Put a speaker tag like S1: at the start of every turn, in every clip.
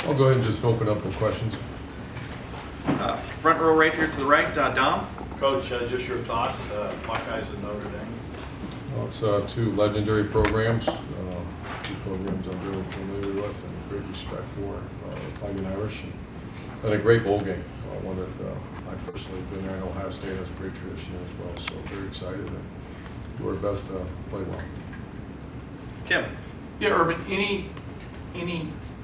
S1: I'll go ahead and just open up the questions.
S2: Front row right here to the right, Dom.
S3: Coach, just your thoughts, Buckeyes and Notre Dame.
S1: Well, it's two legendary programs, two programs I'm really familiar with and great respect for, Fighting Irish, and a great bowl game, one that I personally been there, and Ohio State has a great tradition as well, so very excited and do our best to play well.
S2: Tim.
S4: Yeah, Urban, any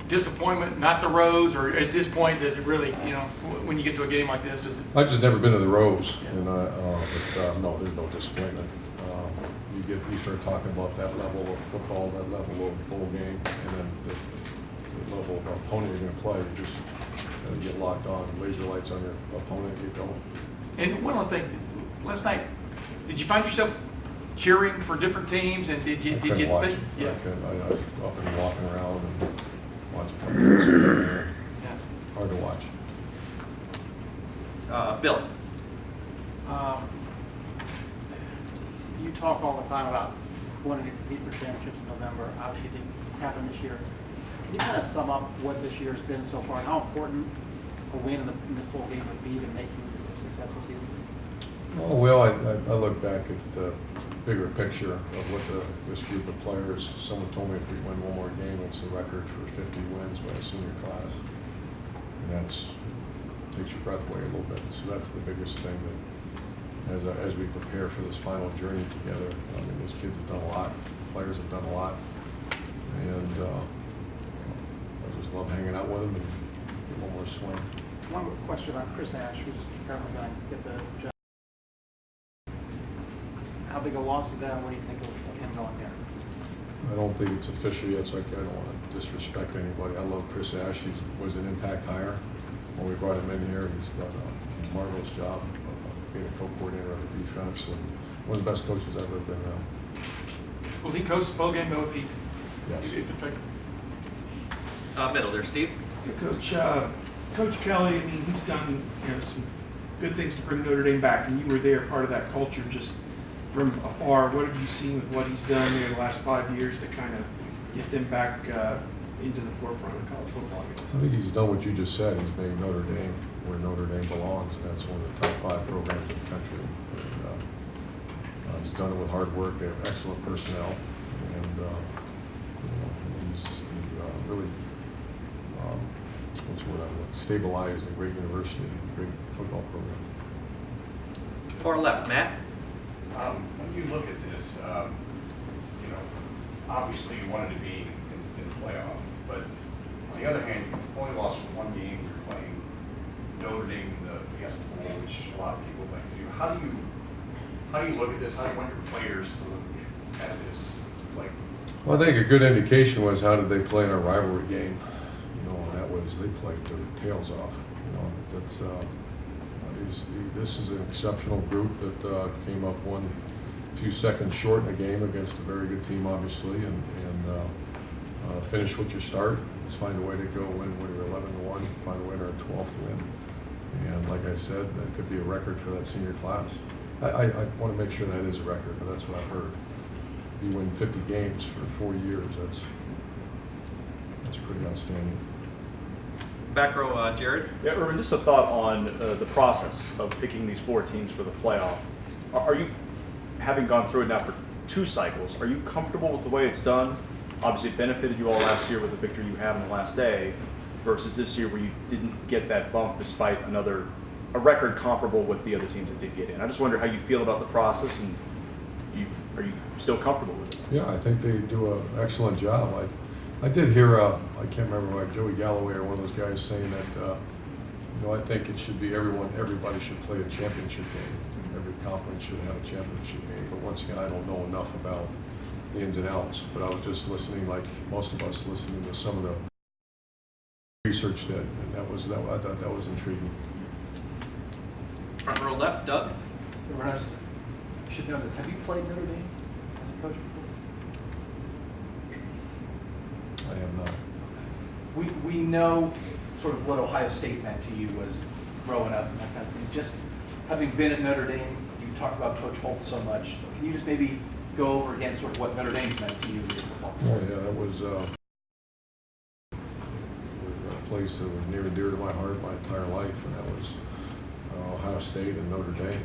S4: disappointment, not the Rose, or at this point, does it really, when you get to a game like this, does it?
S1: I've just never been to the Rose, and but no, there's no disappointment. You start talking about that level of football, that level of bowl game, and then the level of opponent you're going to play. You just get locked on, laser lights on your opponent, get going.
S4: And one other thing, last night, did you find yourself cheering for different teams, and did you
S1: watch.
S4: think? Yeah.
S1: I was up and walking around and watching players.
S4: Yeah.
S1: Hard to watch.
S2: Bill.
S5: You talk all the time about wanting to compete for championships in November. Obviously, it didn't happen this year. Can you kind of sum up what this year has been so far, and how important a win in this bowl game would be to making this a successful season?
S1: Oh, well, I look back at the bigger picture of what this group of players, someone told me if we win one more game, it's a record for 50 wins by a senior class. And that's takes your breath away a little bit. So that's the biggest thing that as we prepare for this final journey together, I mean, these kids have done a lot, players have done a lot, and I just love hanging out with them and get one more swing.
S5: One question on Chris Ash, who's apparently going to get the job. How big a loss is that, and what do you think of him going there?
S1: I don't think it's official yet, so I don't want to disrespect anybody. I love Chris Ash. He was an impact hire. When we brought him in here, he's done a marvelous job of being a co-coordinator of the defense and one of the best coaches I've ever been around.
S4: Will he coach the bowl game, though, if he?
S1: Yes.
S2: Middle there, Steve.
S6: Yeah, Coach Kelly, I mean, he's done some good things to bring Notre Dame back, and you were there, part of that culture, just from afar. What have you seen with what he's done there the last 5 years to kind of get them back into the forefront of college football?
S1: I think he's done what you just said. He's made Notre Dame where Notre Dame belongs, and that's one of the top 5 programs in the country. And, he's done it with hard work. They have excellent personnel, and he's really stabilized a great university, a great football program.
S2: Far left, Matt.
S7: When you look at this, obviously you wanted to be in the playoff, but on the other hand, you've only lost one game. You're playing Notre Dame in the Fiesta Bowl, which a lot of people think too. How do you look at this? How do you want your players to look at this? It's like,
S1: Well, I think a good indication was how did they play in a rivalry game. That was they played their tails off. That's this is an exceptional group that came up one few seconds short in a game against a very good team, obviously, and finish what you start. Let's find a way to go win when you're 11-1, find a way to our 12th win. And like I said, that could be a record for that senior class. I want to make sure that is a record, but that's what I've heard. If you win 50 games for 4 years, that's pretty outstanding.
S2: Back row, Jared.
S3: Yeah, Urban, just a thought on the process of picking these 4 teams for the playoff. Are you, having gone through it now for 2 cycles, are you comfortable with the way it's done? Obviously, it benefited you all last year with the victory you had on the last day, versus this year where you didn't get that bump despite a record comparable with the other teams that did get in. I just wonder how you feel about the process, and are you still comfortable with it?
S1: Yeah, I think they do an excellent job. I did hear, I can't remember, like Joey Galloway or one of those guys saying that, I think it should be everybody should play a championship game. Every conference should have a championship game. But once again, I don't know enough about the ins and outs. But I was just listening, like most of us, listening to some of the research that, and I thought that was intriguing.
S2: Front row left, Doug.
S8: I should know this. Have you played Notre Dame as a coach before?
S1: I have not.
S8: We know sort of what Ohio State meant to you was growing up and that kind of thing. Just having been at Notre Dame, you talked about Coach Holt so much. Can you just maybe go over again sort of what Notre Dame's meant to you in your football?
S1: Oh yeah, that was place that was near and dear to my heart my entire life, and that was Ohio State and Notre Dame.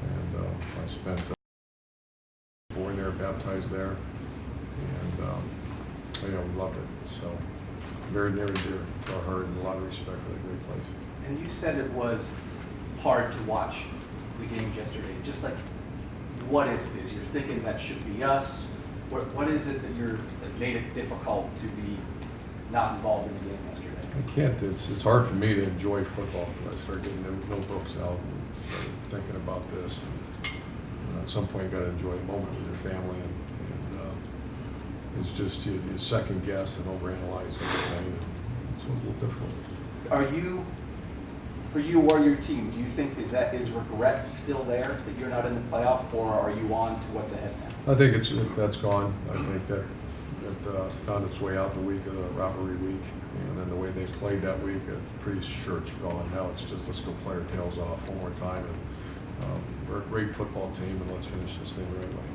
S1: And I spent born there, baptized there, and loved it. So very near and dear to our heart, and a lot of respect for that great place.
S8: And you said it was hard to watch the game yesterday. Just like, what is it? Is you're thinking that should be us? What is it that made it difficult to be not involved in the game yesterday?
S1: I can't. It's hard for me to enjoy football when I start getting notebooks out and start thinking about this. And at some point, you got to enjoy a moment with your family, and it's just you second guess and overanalyze everything. And it's a little difficult.
S8: For you or your team, do you think is regret still there that you're not in the playoff, or are you on to what's ahead now?
S1: I think that's gone. I think that found its way out the week of the rivalry week, and then the way they played that week, I'm pretty sure it's gone. Now it's just let's go play our tails off one more time, and we're a great football team, and let's finish this thing the right way.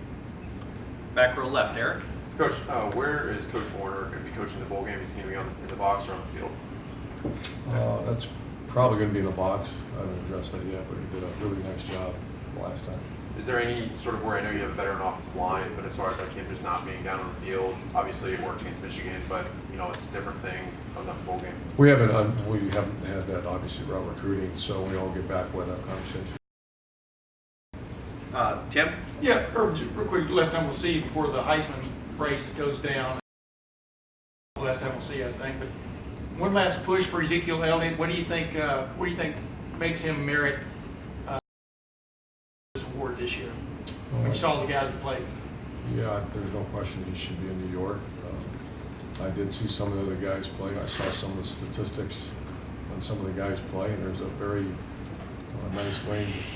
S2: Back row left, Eric.
S9: Coach, where is Coach Warner going to be coaching the bowl game? Is he going to be in the box or on the field?
S1: That's probably going to be in the box. I haven't addressed that yet, but he did a really nice job last time.
S9: Is there any sort of where I know you have a veteran offensive line, but as far as that kid just not being down on the field, obviously it worked against Michigan, but it's a different thing on the bowl game.
S1: We haven't had that obviously about recruiting, so we all get back with that conversation.
S2: Tim?
S4: Yeah, Herb, real quick, last time we'll see you before the Heisman race goes down. Last time we'll see you, I think. But one last push for Ezekiel Elliott. What do you think makes him merit this award this year? When you saw the guys that played.
S1: Yeah, there's no question he should be in New York. I did see some of the other guys play. I saw some of the statistics on some of the guys play, and there's a very nice range of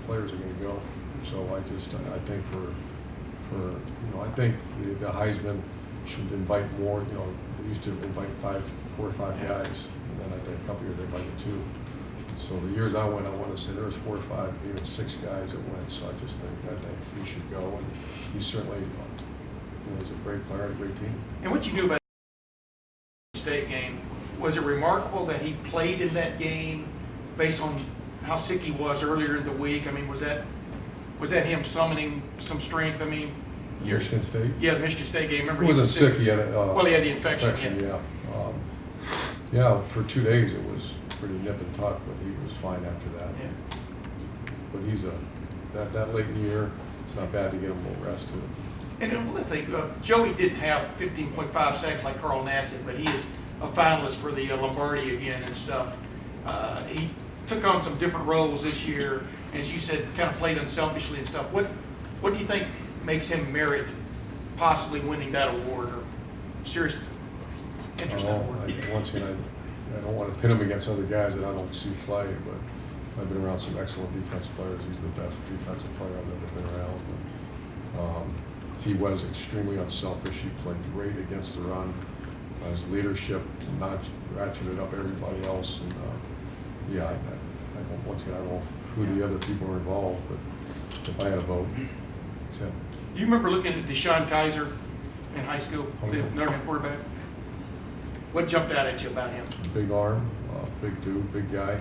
S1: players are going to go. So I think I think the Heisman should invite more. They used to invite 4 or 5 guys, and then I think a couple years they invited 2. So the years I went, I want to say there was 4 or 5, even 6 guys that went. So I think he should go, and he certainly he's a great player and a great team.
S4: And what you knew about the state game, was it remarkable that he played in that game based on how sick he was earlier in the week? I mean, was that him summoning some strength? I mean,
S1: Michigan State?
S4: Yeah, the Michigan State game. Remember,
S1: He wasn't sick. He had he
S4: had the infection.
S1: Yeah. Yeah, for 2 days it was pretty nip and tuck, but he was fine after that.
S4: Yeah.
S1: But he's that late in the year, it's not bad to get him a little rest too.
S4: And another thing, Joey didn't have 15.5 sacks like Carl Nassib, but he is a finalist for the Lombardi again and stuff. He took on some different roles this year, as you said, kind of played unselfishly and stuff. What do you think makes him merit possibly winning that award, or serious interest in that award?
S1: Once again, I don't want to pit him against other guys that I don't see play, but I've been around some excellent defensive players. He's the best defensive player I've ever been around. But, he was extremely unselfish. He played great against the run. His leadership not ratcheted up everybody else. And once again, I don't know who the other people were involved, but if I had a vote, it's him.
S4: Do you remember looking at Deshaun Kaiser in high school, the Notre Dame quarterback? What jumped out at you about him?
S1: Big arm, big dude, big guy,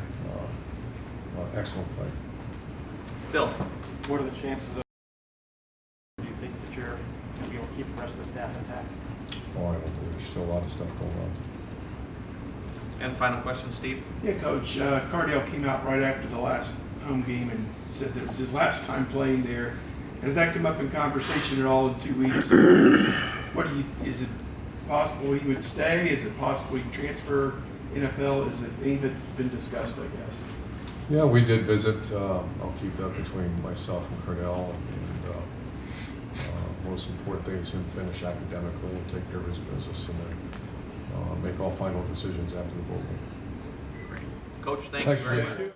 S1: excellent play.
S2: Bill?
S5: What are the chances of, do you think that you're going to be able to keep the rest of the staff intact?
S1: Oh, I don't know. There's still a lot of stuff going on.
S2: And final question, Steve?
S6: Yeah, Coach. Cardale came out right after the last home game and said that it was his last time playing there. Has that come up in conversation at all in 2 weeks? Is it possible he would stay? Is it possible he'd transfer NFL? Is it any of it been discussed, I guess?
S1: Yeah, we did visit. I'll keep that between myself and Cardell. And most important thing is him finish academically and take care of his business, and then make all final decisions after the bowl game.
S2: Great. Coach, thank
S1: Thanks
S2: you very
S1: for
S2: much.